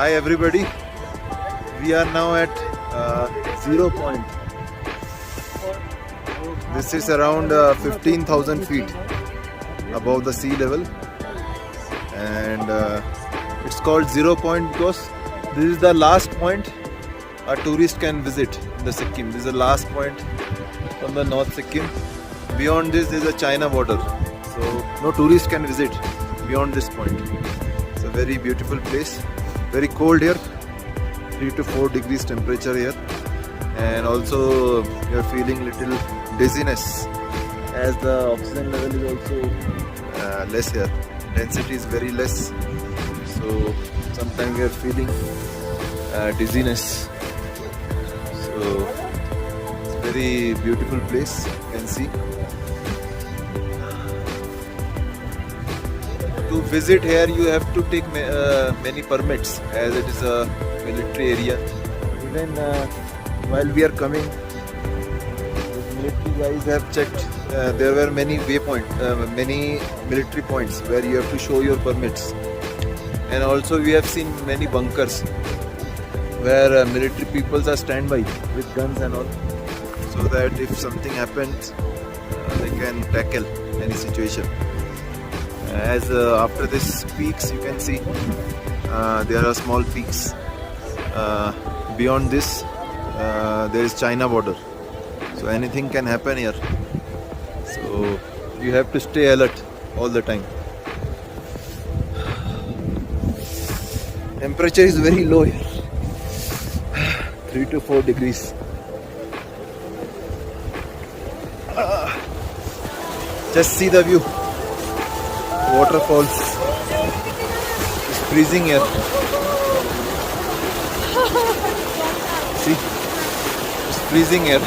Hi everybody, we are now at 0 point. This is around 15,000 feet above the sea level, and it's called 0 point because this is the last point a tourist can visit in the Sikkim. This is the last point from the North Sikkim. Beyond this is a China border, so no tourist can visit beyond this point. It's a very beautiful place. Very cold here, 3 to 4 degrees temperature here, and also you are feeling little dizziness as the oxygen level is also less here. Density is very less, so sometimes we are feeling dizziness. So it's a very beautiful place, you can see. To visit here you have to take many permits, as it is a military area. Even while we are coming, the military guys have checked. There were many many military points where you have to show your permits, and also we have seen many bunkers where military peoples are standby with guns and all, so that if something happens, they can tackle any situation. As after this peaks, you can see there are small peaks. Beyond this there is China border, so anything can happen here, so you have to stay alert all the time. Temperature is very low here, 3 to 4 degrees. Just see the view. Waterfalls. It's freezing here. See, it's freezing here.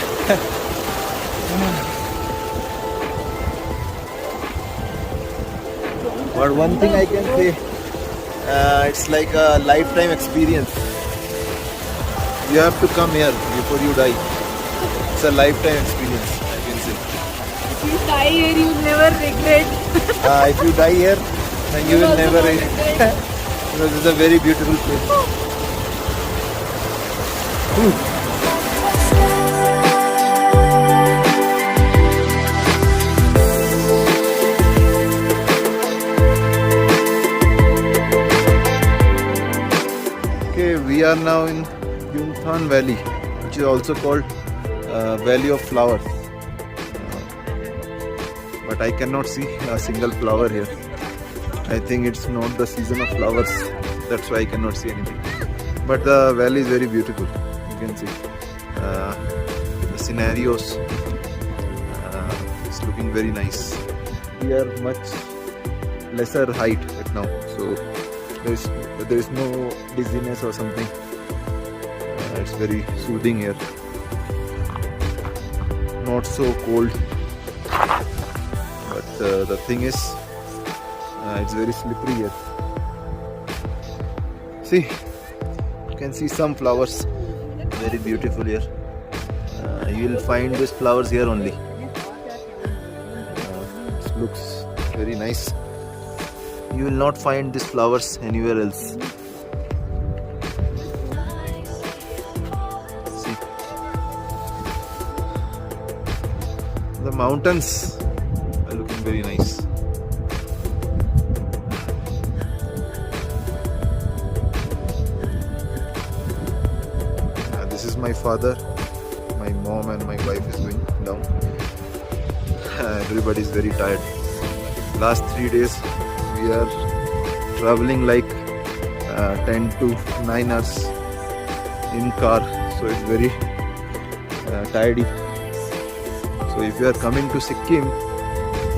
But one thing I can say, it's like a lifetime experience. You have to come here before you die. It's a lifetime experience, I can say. If you die here, you never regret. If you die here, then you will never regret. Because it's a very beautiful place. Okay, we are now in Yumthang Valley, which is also called Valley of Flowers. But I cannot see a single flower here. I think it's not the season of flowers, that's why I cannot see anything. But the valley is very beautiful, you can see. The scenarios, it's looking very nice. We are much lesser height right now, so there is no dizziness or something. It's very soothing here. Not so cold. But the thing is, it's very slippery here. See, you can see some flowers, very beautiful here. You will find these flowers here only. It looks very nice. You will not find these flowers anywhere else. See, the mountains are looking very nice. This is my father, my mom and my wife is going down. Everybody is very tired. Last 3 days we are traveling like 10 to 9 hours in car, so it's very tiring. So if you are coming to Sikkim,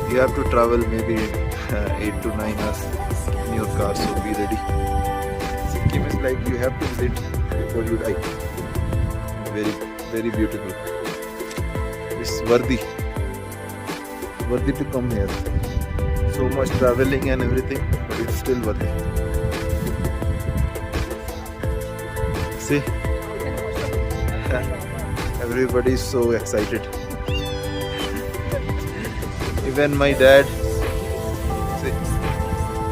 you have to travel maybe 8 to 9 hours in your car, so be ready. Sikkim is like you have to visit before you die. Very, very beautiful. It's worthy to come here. So much traveling and everything, but it's still worthy. See, everybody is so excited. Even my dad, see,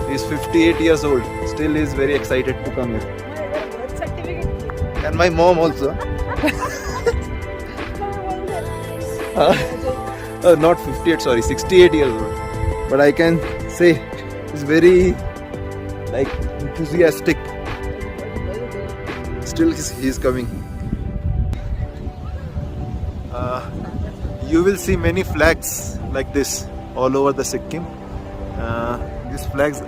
he's 58 years old, still is very excited to come here. And my mom also. Not 58, sorry, 68 years old. But I can say he's very like enthusiastic. Still he's coming. You will see many flags like this all over the Sikkim. These flags,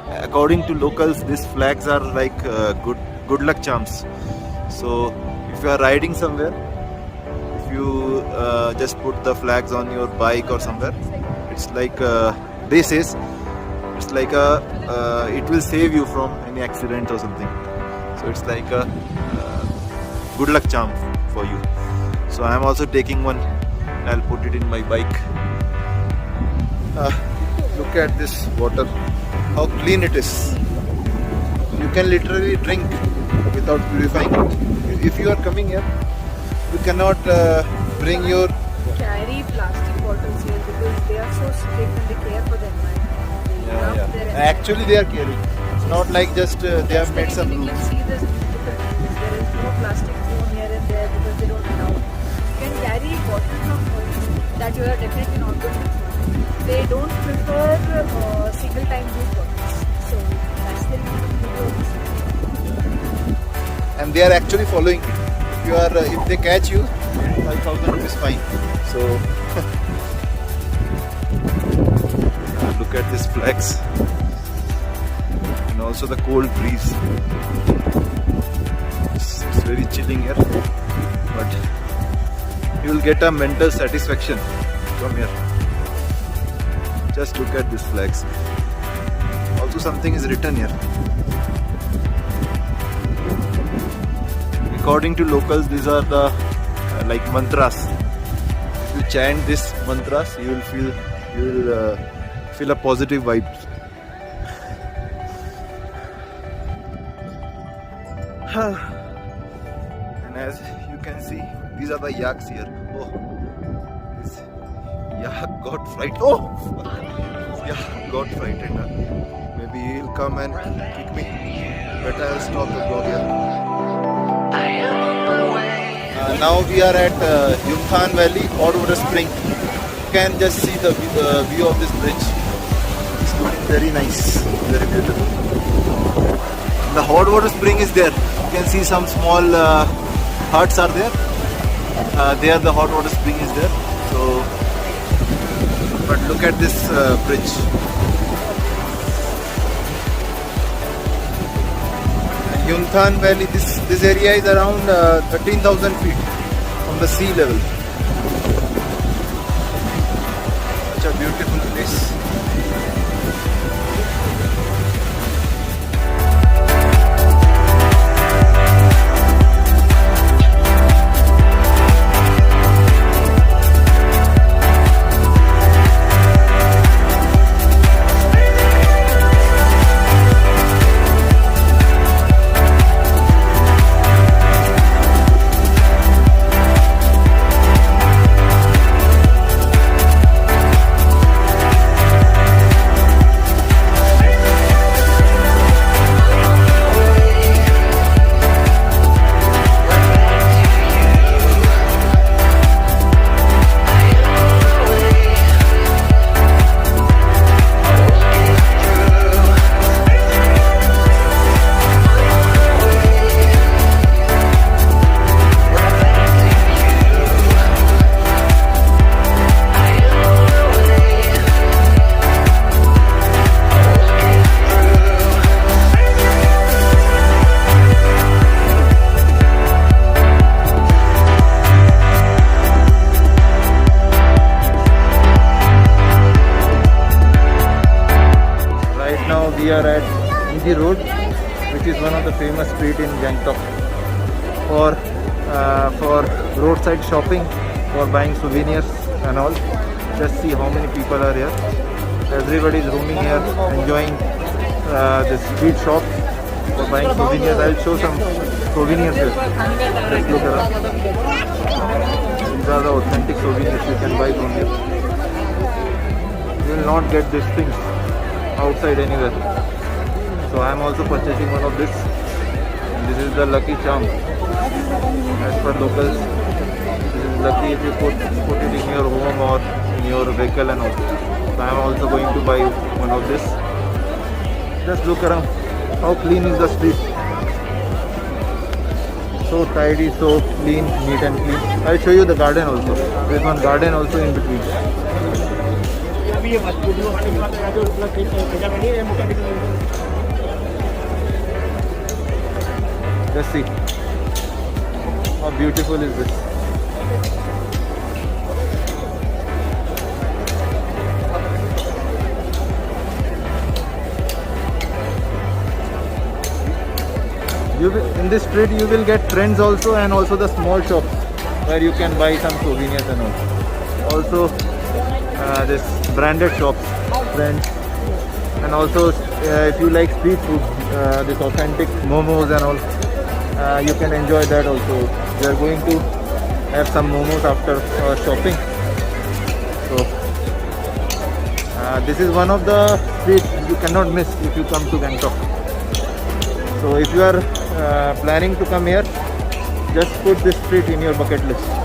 according to locals, these flags are like good luck charms. So if you are riding somewhere, if you just put the flags on your bike or somewhere, it's like they says it's like it will save you from any accident or something. So it's like a good luck charm for you. So I am also taking one. I'll put it in my bike. Look at this water, how clean it is. You can literally drink without purifying it. If you are coming here, you cannot bring your carry plastic bottles here because they are so strict and they care for the environment. Actually they are caring. It's not like just they have made some rules. You can see this there is no plastic thrown here and there because they don't allow. You can carry bottles of oil that you are definitely not going to throw. They don't prefer single time use bottles. So that's the reason. And they are actually following it. If you are, if they catch you, 5,000 rupees fine. So look at these flags, and also the cold breeze. It's very chilling here, but you will get a mental satisfaction from here. Just look at these flags. Also something is written here. According to locals, these are the like mantras. If you chant these mantras, you will feel a positive vibe. And as you can see, these are the yaks here. Oh, this yak got frightened. Oh, yak got frightened. Maybe he'll come and kick me. Better I'll stop the vlog here. Now we are at Yumthang Valley, hot water spring. You can just see the view of this bridge. It's looking very nice, very beautiful. The hot water spring is there. You can see some small huts are there. There the hot water spring is there. So, but look at this bridge. Yumthang Valley, this area is around 13,000 feet from the sea level. Such a beautiful place. We are at Easy Road, which is one of the famous street in Gangtok for roadside shopping, for buying souvenirs and all. Just see how many people are here. Everybody is roaming here, enjoying the street shop for buying souvenirs. I'll show some souvenirs here. Let's look around. These are the authentic souvenirs you can buy from here. You will not get these things outside anywhere. So I am also purchasing one of this. And this is the lucky charm. As per locals, this is lucky if you put it in your home or in your vehicle and all. So I am also going to buy one of this. Just look around. How clean is the street? So tidy, so clean, neat and clean. I'll show you the garden also. There's one garden also in between. Just see. How beautiful is this? In this street you will get trends also, and also the small shops where you can buy some souvenirs and all. Also this branded shops, trends, and also if you like street food, this authentic momos and all, you can enjoy that also. We are going to have some momos after shopping. So this is one of the streets you cannot miss if you come to Gangtok. So if you are planning to come here, just put this street in your bucket list.